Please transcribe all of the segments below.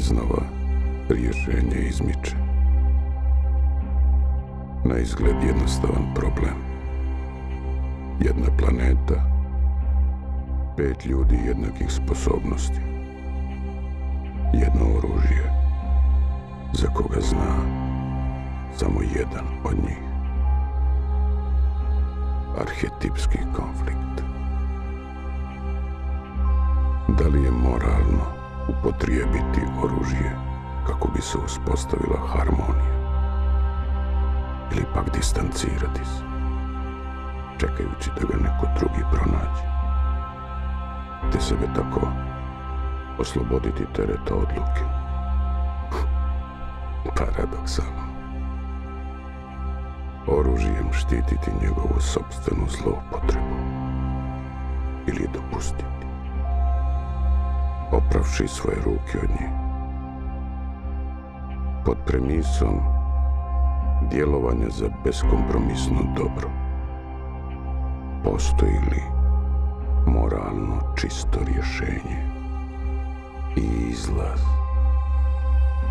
iznova rješenje izmiče. Na izgled jednostavan problem. Jedna planeta, 5 ljudi jednakih sposobnosti. Jedno oružje, za koga zna samo jedan od njih. Arhetipski konflikt. Da li je moralno upotrijebiti oružje kako bi se uspostavila harmonija? Ili pak distancirati se, čekajući da ga neko drugi pronađe, te sebe tako osloboditi tereta odluke? Paradoksalno. Oružjem štititi njegovu sopstvenu zloupotrebu ili dopustiti, opravši svoje ruke od nje. Pod premisom djelovanja za beskompromisno dobro, postoji li moralno čisto rješenje i izlaz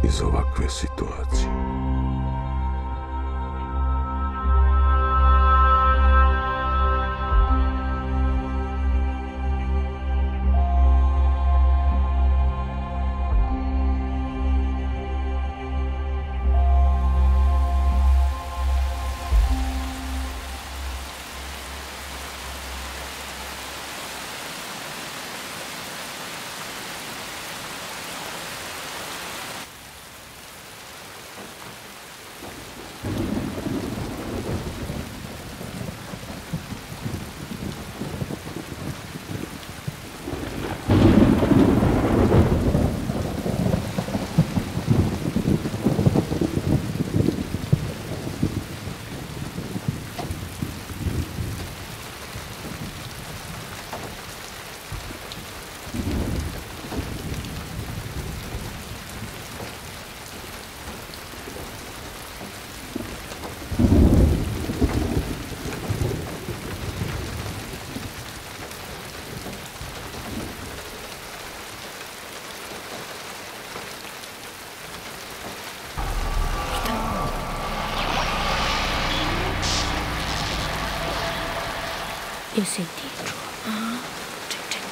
iz ovakve situacije? Jesi ti čuo? Ček.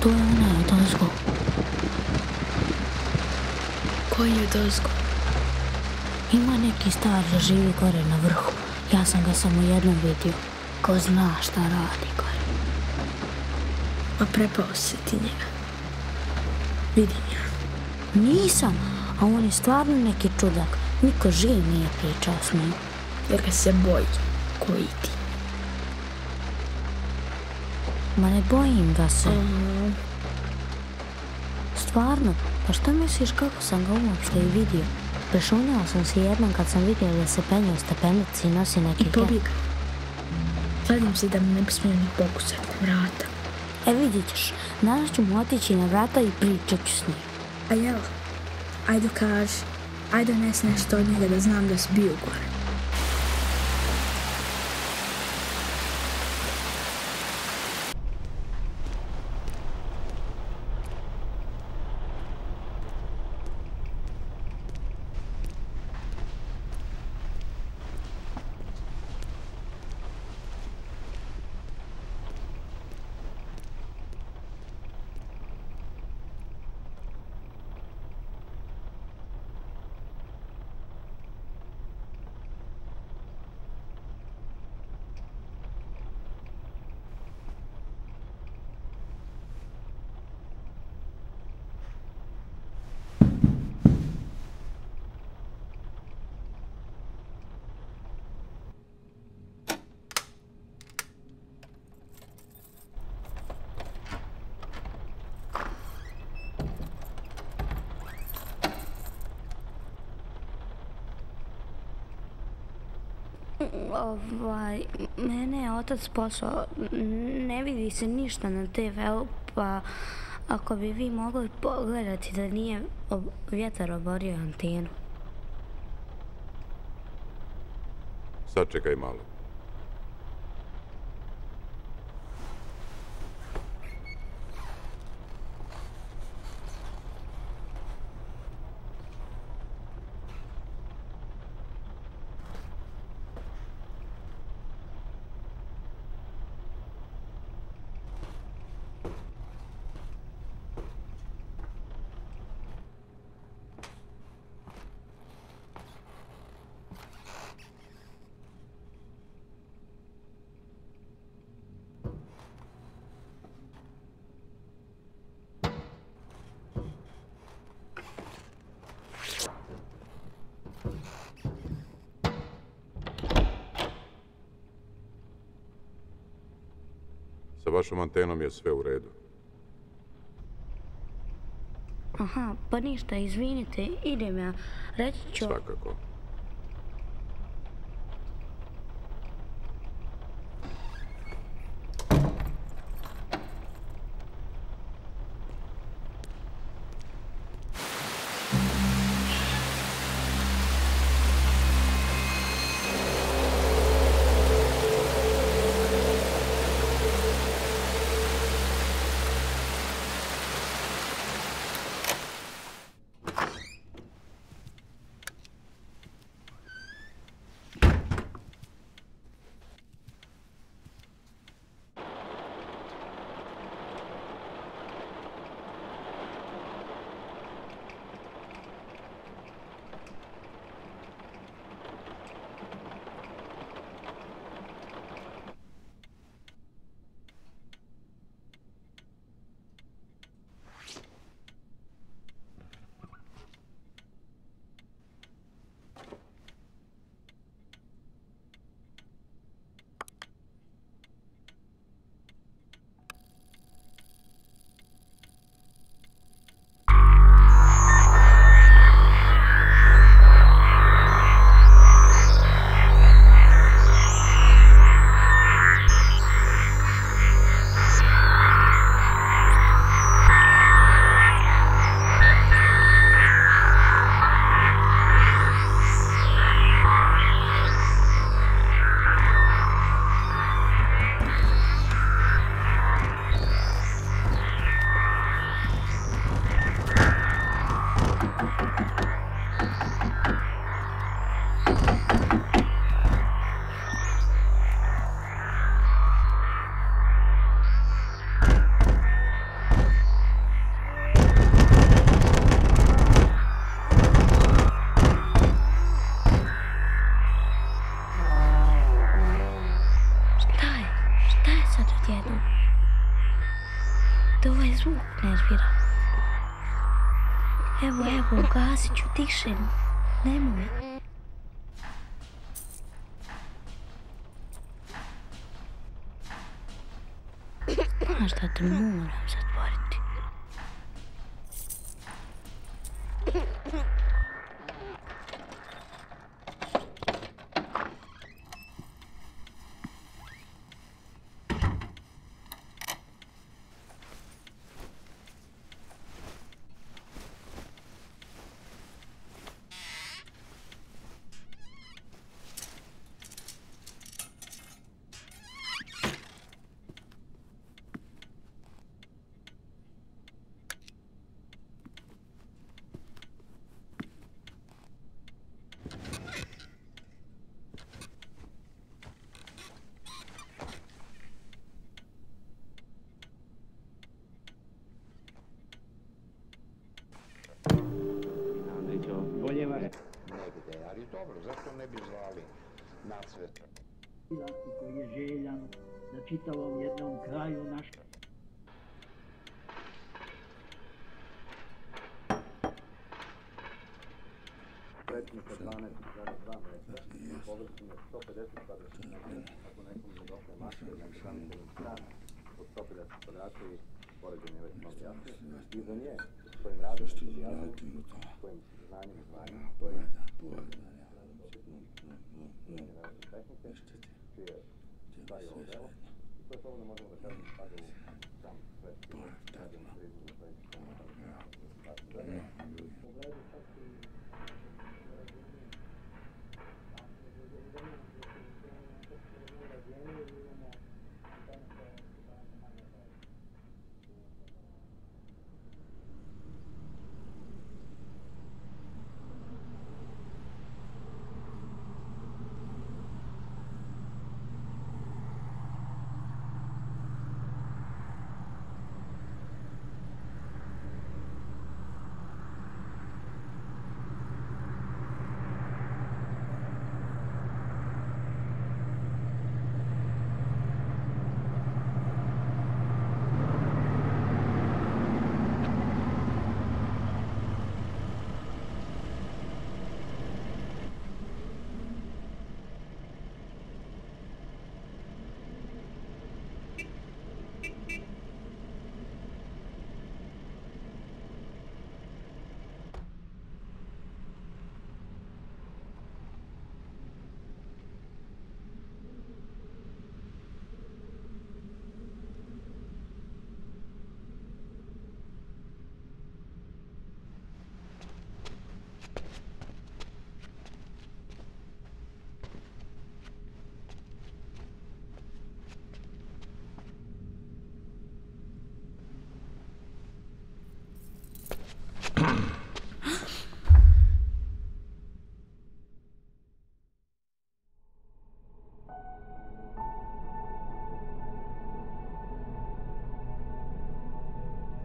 To je onaj odozgo. Koji je odozgo? Ima neki star da živi gore na vrhu. Ja sam ga samo jednom vidio. Ko zna šta radi gore. A prepao se ti njega. Vidim ja. Nisam, a on je stvarno neki čudak. Niko živ nije pričao s njim. Jer ga se boji, koji ti. Ma ne bojim ga se. Stvarno, pa šta misliš kako sam ga uopšte i vidio? Prešunjala sam se jednom kad sam vidjela da se penje u stepenici i nosi neki I pobjega. Kladim se da mi ne bi smio ni pokusati na vrata. Vidit ćeš, danas ću mu otići na vrata i pričat ću s njim. A jel, ajde kaži, ajde donesi nešto od njega da znam da si bio gore. Mene je otac poslao, ne vidi se ništa na TV-u, pa ako bi vi mogli pogledati da nije vjetar oborio antenu. Sačekaj malo. Sa vašom antenom je sve u redu. Aha, pa ništa, izvinite, idem ja. Reći ću... Svakako. Da ovaj zvuk nervira. Evo, gasit ću, tiše. Nemoj. Znaš da te moram zatvoriti. Negde, ali dobro, zašto ne bi zvali nacvet? Koji je željan na čitavom jednom kraju naš. Predsjednika 12,2 metra, površine 150 kvadratnih metara, ako nekom nedostaje maske, na hraniteljom strana od 150 kvadrata i poređenje već malo jasne, iza nje, svojim radom, svojim znanjem i znanjem, svojim tehnike, čije stvari ovo delo, i to je slobodno možemo da kažem spada u sam svetski radim za izgleda svojih strana. U pogledu čak i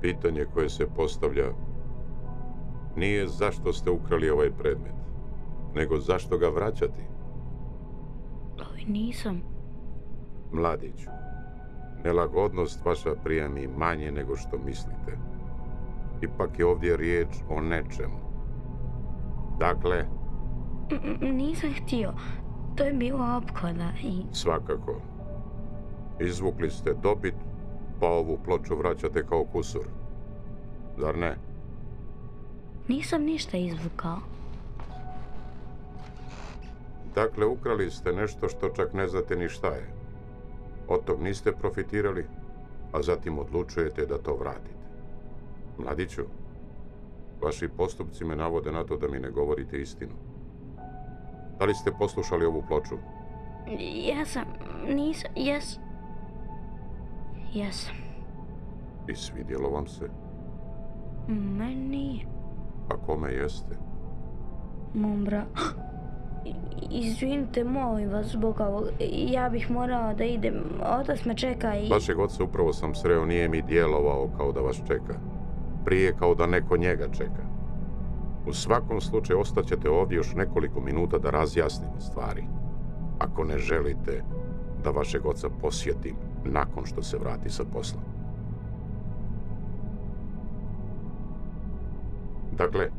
pitanje koje se postavlja nije zašto ste ukrali ovaj predmet, nego zašto ga vraćati. Nisam. Mladiću, nelagodnost vaša prija mi manje nego što mislite. Ipak je ovdje riječ o nečemu. Dakle... Nisam htio. To je bila ophoda i... Svakako. Izvukli ste dobit, pa ovu ploču vraćate kao kusur. Zar ne? Nisam ništa izvukao. Dakle, ukrali ste nešto što čak ne znate ni šta je. Od tog niste profitirali, a zatim odlučujete da to vratite. Mladiću, vaši postupci me navode na to da mi ne govorite istinu. Da li ste poslušali ovu ploču? Jesam. Nisam. Jesam. I svidjelo vam se? Meni nije. A kome jeste? Mom Izvinite, molim vas, zbog ovog. Ja bih morao da idem. Otac me čeka i... Vašeg oca upravo sam sreo, nije mi djelovao kao da vas čeka. Prije kao da neko njega čeka. U svakom slučaju ostaćete ovdje još nekoliko minuta da razjasnimo stvari. Ako ne želite da vašeg oca posjetim nakon što se vrati sa posla. Dakle,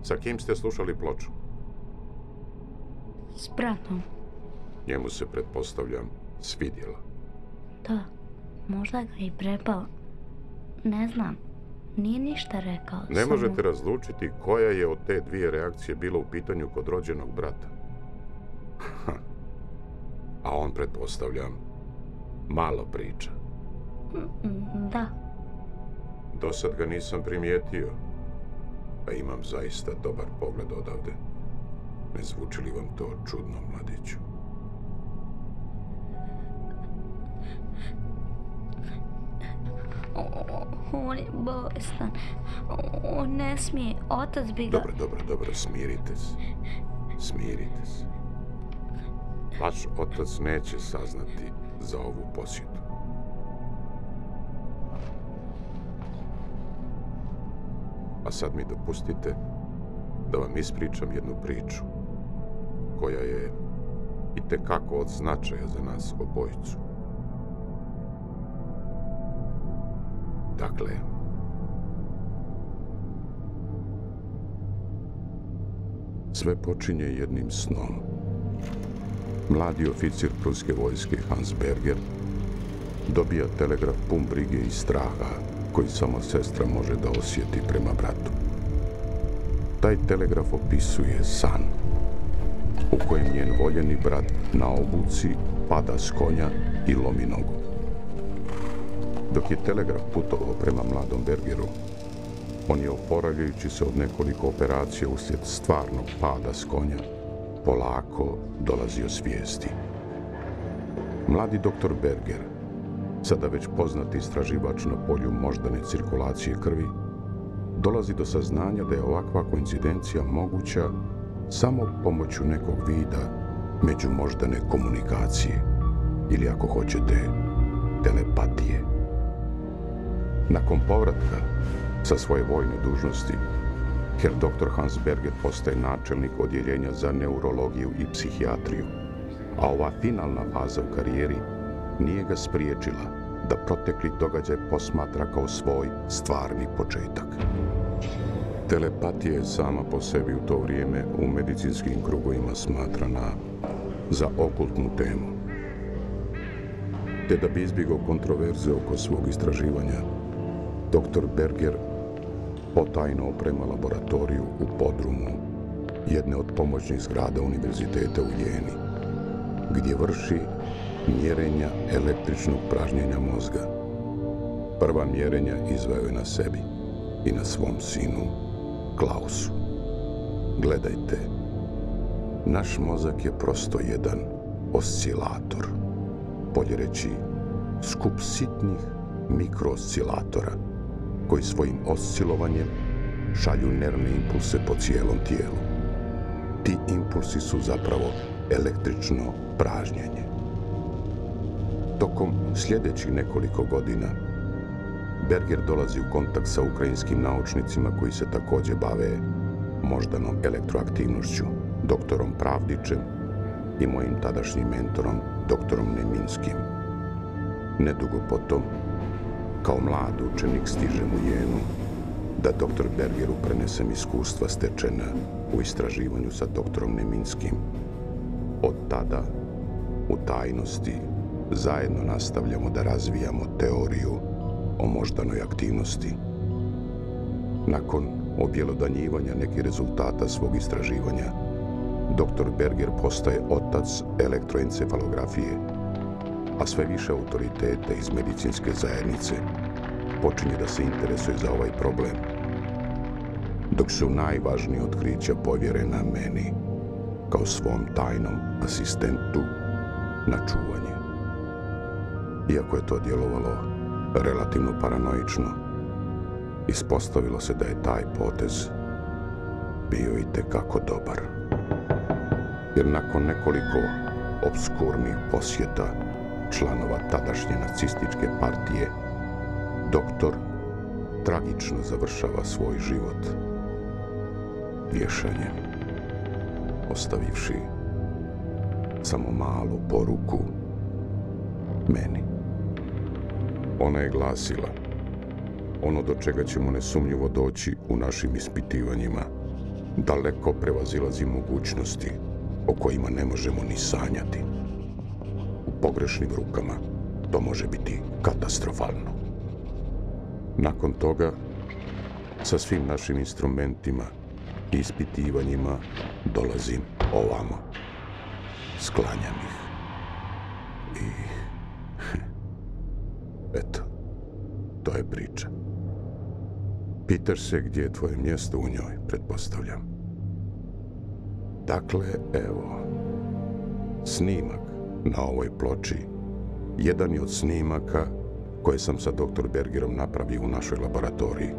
sa kim ste slušali ploču? S bratom. Njemu se, pretpostavljam, svidjela. Da, možda ga i prepao. Ne znam, nije ništa rekao. Ne možete razlučiti koja je od te dvije reakcije bila u pitanju kod rođenog brata. A on, pretpostavljam, malo priča. Da. Dosad ga nisam primijetio, a imam zaista dobar pogled odavde. Ne zvuči li vam to čudno, mladiću? On je bolestan. On ne smije. Otac bi ga... Dobro, smirite se. Smirite se. Vaš otac neće saznati za ovu posjetu. A sad mi dopustite da vam ispričam jednu priču koja je itekako od značaja za nas obojicu. Dakle, sve počinje jednim snom. Mladi oficir pruske vojske Hans Berger dobija telegraf pun brige i straha koji samo sestra može da osjeti prema bratu. Taj telegraf opisuje san u kojem njen voljeni brat na obuci pada s konja i lomi nogu. Dok je telegraf putovao prema mladom Bergeru, on je, oporavljajući se od nekoliko operacija uslijed stvarnog pada s konja, polako dolazio svijesti. Mladi doktor Berger, sada već poznati istraživač na polju moždane cirkulacije krvi, dolazi do saznanja da je ovakva koincidencija moguća samo pomoću nekog vida međumoždane komunikacije, ili ako hoćete, telepatije. Nakon povratka sa svoje vojne dužnosti, Herr dr. Hans Berger postaje načelnik odjeljenja za neurologiju i psihijatriju, a ova finalna faza u karijeri nije ga spriječila da protekli događaj posmatra kao svoj stvarni početak. Telepatija je sama po sebi u to vrijeme u medicinskim krugovima smatrana za okultnu temu. Te da bi izbjegao kontroverze oko svog istraživanja, dr. Berger potajno oprema laboratoriju u podrumu jedne od pomoćnih zgrada univerziteta u Jeni, gdje vrši mjerenja električnog pražnjenja mozga. Prva mjerenja izveo je na sebi i na svom sinu Klausu. Gledajte, naš mozak je prosto jedan oscilator, bolje reći skup sitnih mikrooscilatora koji svojim oscilovanjem šalju nervne impulse po cijelom tijelu. Ti impulsi su zapravo električno pražnjenje. Tokom sljedećih nekoliko godina Berger dolazi u kontakt sa ukrajinskim naučnicima koji se također bave moždanom elektroaktivnošću, doktorom Pravdićem i mojim tadašnjim mentorom, doktorom Neminskim. Nedugo potom, kao mlad učenik, stižem u Jenu da doktor Bergeru prenesem iskustva stečena u istraživanju sa doktorom Neminskim. Od tada, u tajnosti, zajedno nastavljamo da razvijamo teoriju o moždanoj aktivnosti. Nakon objelodanjivanja nekih rezultata svog istraživanja, dr. Berger postaje otac elektroencefalografije, a sve više autoriteta iz medicinske zajednice počinje da se interesuje za ovaj problem, dok su najvažnije otkrića povjerena meni kao svom tajnom asistentu na čuvanje. Iako je to djelovalo relativno paranoično, ispostavilo se da je taj potez bio itekako dobar. Jer nakon nekoliko obskurnih posjeta članova tadašnje nacističke partije, doktor tragično završava svoj život vješanjem, ostavivši samo malu poruku meni. Ona je glasila: ono do čega ćemo nesumnjivo doći u našim ispitivanjima daleko prevazilazi mogućnosti o kojima ne možemo ni sanjati. U pogrešnim rukama to može biti katastrofalno. Nakon toga, sa svim našim instrumentima i ispitivanjima dolazim ovamo, sklanjam ih. I eto, to je priča. Pitaš se gdje je tvoje mjesto u njoj, pretpostavljam. Dakle, evo, snimak na ovoj ploči jedan je od snimaka koje sam sa dr. Bergerom napravio u našoj laboratoriji.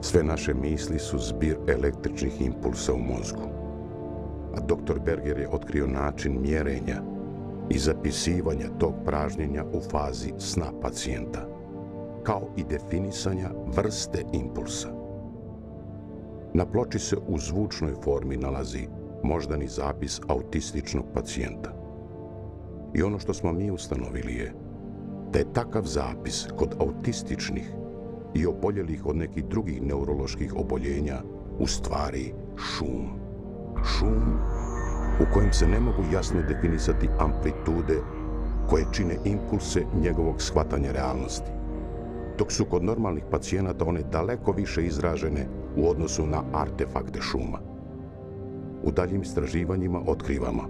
Sve naše misli su zbir električnih impulsa u mozgu, a dr. Berger je otkrio način mjerenja i zapisivanja tog pražnjenja u fazi sna pacijenta, kao i definisanja vrste impulsa. Na ploči se u zvučnoj formi nalazi moždani zapis autističnog pacijenta. I ono što smo mi ustanovili je da je takav zapis kod autističnih i oboljelih od nekih drugih neuroloških oboljenja u stvari šum. Šum u kojem se ne mogu jasno definisati amplitude koje čine impulse njegovog shvatanja realnosti, dok su kod normalnih pacijenata one daleko više izražene u odnosu na artefakte šuma. U daljim istraživanjima otkrivamo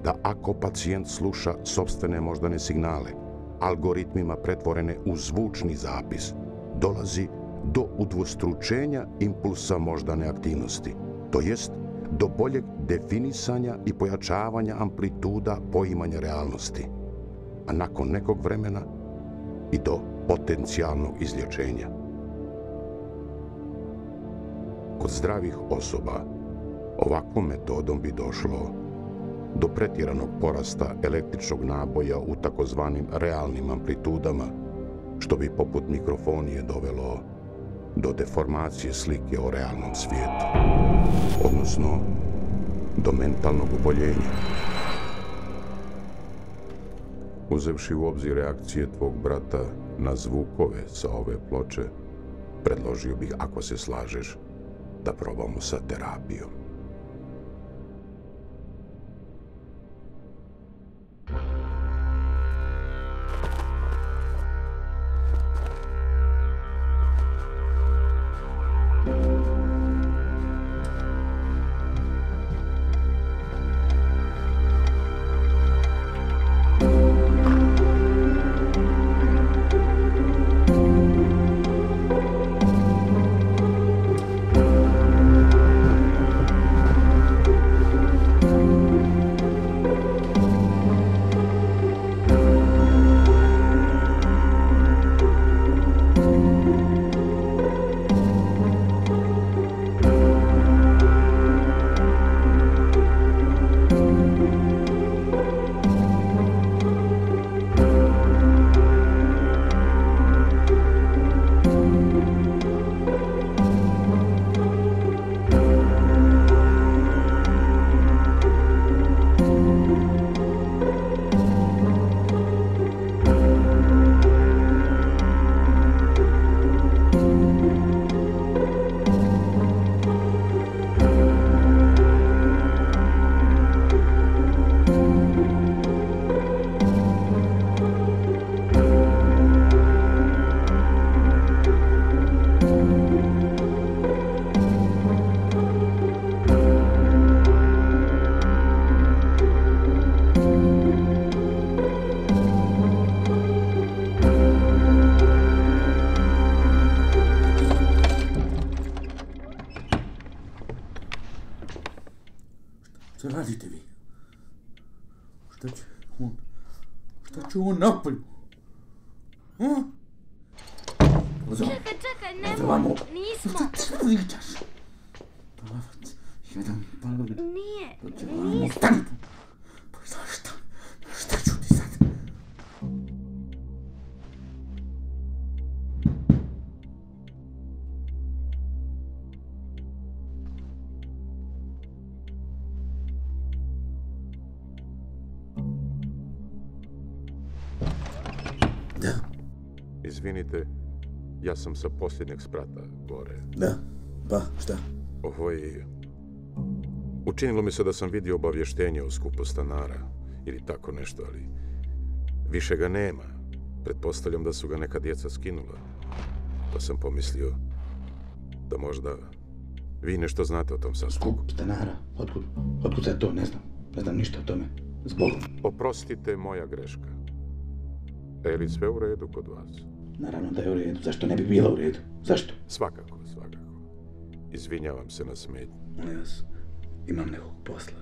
da ako pacijent sluša sopstvene moždane signale, algoritmima pretvorene u zvučni zapis, dolazi do udvostručenja impulsa moždane aktivnosti, to jest do boljeg definisanja i pojačavanja amplituda poimanja realnosti, a nakon nekog vremena i do potencijalnog izlječenja. Kod zdravih osoba ovakvom metodom bi došlo do pretjeranog porasta električnog naboja u takozvanim realnim amplitudama, što bi poput mikrofonije dovelo do deformacije slike o realnom svijetu, odnosno do mentalnog oboljenja. Uzevši u obzir reakcije tvog brata na zvukove sa ove ploče, predložio bih, ako se slažeš, da probamo sa terapijom. radite vi? Šta će on napolju? Čekaj, nemoj, nismo. Šta pričaš? Pravac, jedan palav. Nije. Stani tu. Pa šta ću ti sad? Da. Izvinite, ja sam sa posljednjeg sprata gore. Da, pa šta? Učinilo mi se da sam vidio obavještenje o skupu stanara, ili tako nešto, ali više ga nema. Pretpostavljam da su ga neka djeca skinula. Pa sam pomislio da možda vi nešto znate o tom sastanku. Skup stanara? Otkud sad to? Ne znam ništa o tome. Zbogom. Oprostite, moja greška. Je li sve u redu kod vas? Naravno da je u redu. Zašto ne bi bila u redu? Zašto? Svakako. Izvinjavam se na smetnju. Molim vas, imam nekog posla.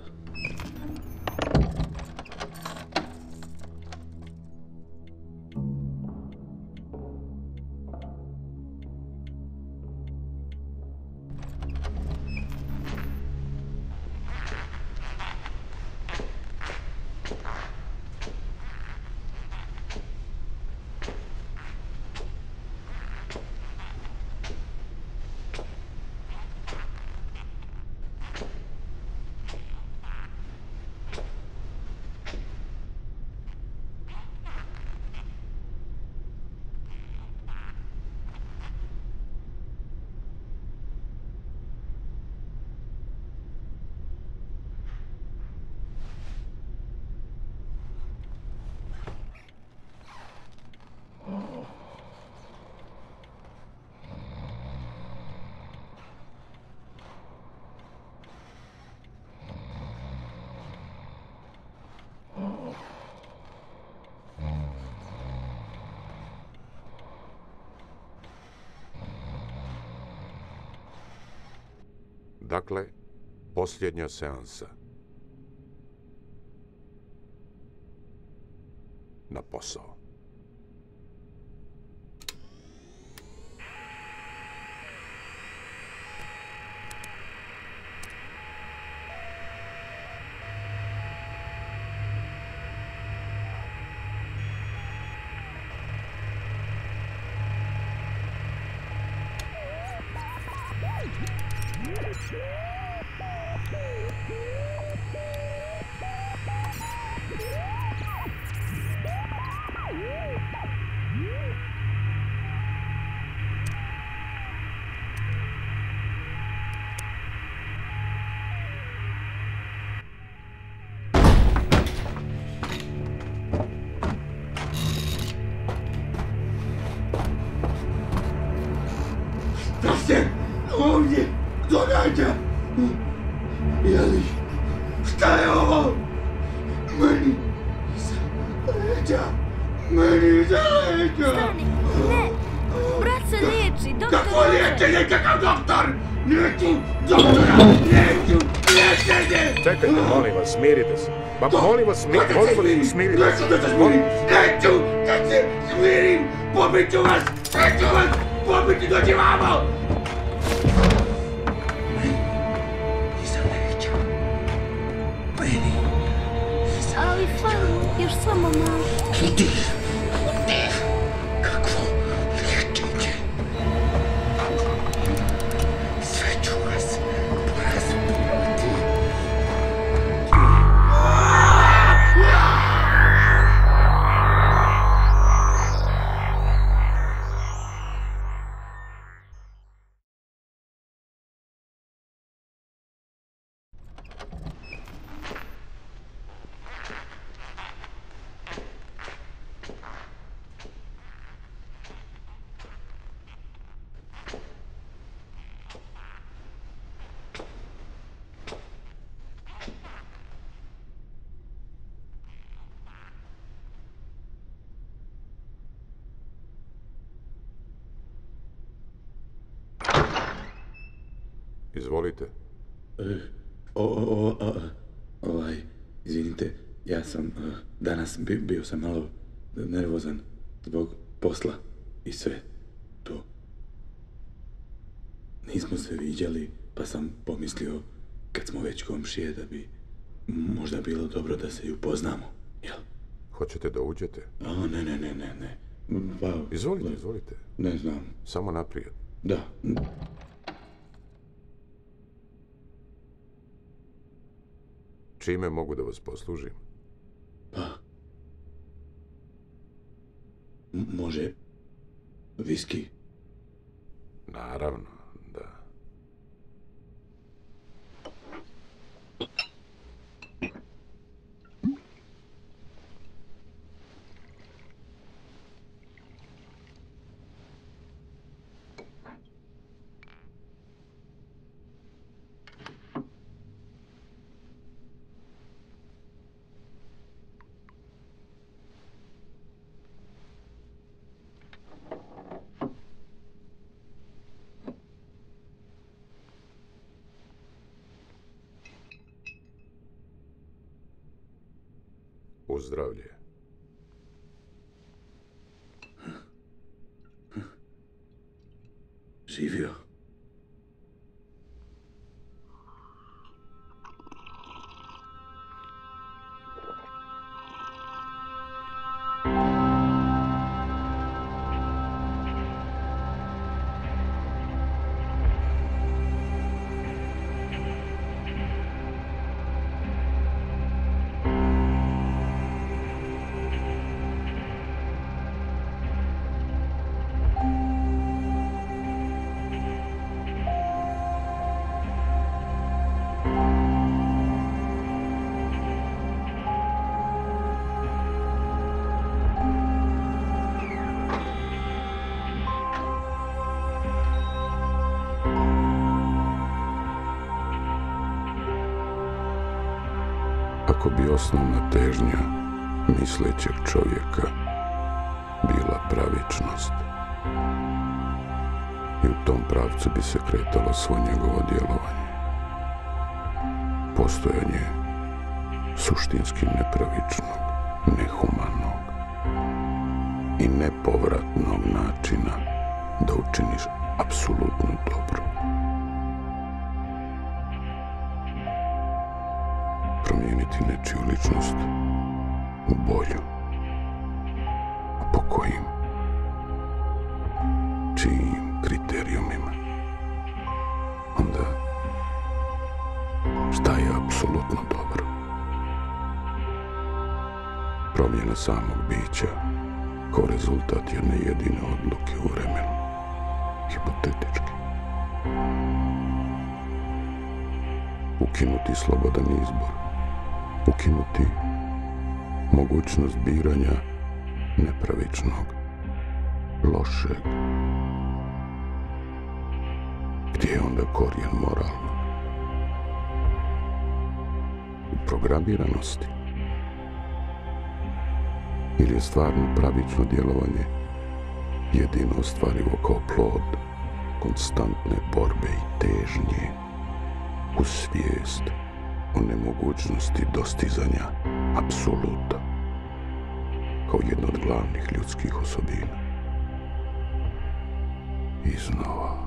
Dakle, posljednja seansa. Na posao. Šta se ovdje događa? Jeli, šta je ovo? Meni iza leđa. Stani, ne, brat se liječi, doktor... Kako liječenje, kakav doktor? Neću doktora, neću liječenje! Čekajte, molim vas, smirite se. Pa molim vas, smirite se. Neću da se smirim, neću da se smirim! Pobit ću vas, neću vas pobiti, dođi vamo! Ali fali, još samo malo. Lutiš! Kakvo liječenje! Sve ću vas porazbiti! Izvolite. Izvinite, ja sam danas bio sam malo nervozan zbog posla i sve to. Nismo se viđali, pa sam pomislio, kad smo već komšije, da bi možda bilo dobro da se i upoznamo, jel? Hoćete da uđete? Ne. Pa, Izvolite. Ne znam. Samo naprijed. Da. Čime mogu da vas poslužim? Pa... Može... viski? Naravno, da. Uz zdravlje. Živio. Ako bi osnovna težnja mislećeg čovjeka bila pravičnost, i u tom pravcu bi se kretalo svo njegovo djelovanje. Postojanje suštinski nepravičnog, nehumanog i nepovratnog načina da učiniš apsolutno dobro. Promijeniti nečiju ličnost u bolju. A po kojim? Čijim kriterijumima? Onda, šta je apsolutno dobro? Promjena samog bića kao rezultat jedne jedine odluke u vremenu. Hipotetički. Ukinuti slobodan izbor. Ukinuti mogućnost biranja nepravičnog, lošeg. Gdje je onda korijen moralnog? U programiranosti? Ili je stvarno pravično djelovanje jedino ostvarivo kao plod konstantne borbe i težnje uz svijest o nemogućnosti dostizanja apsoluta kao jedna od glavnih ljudskih osobina. Iznova.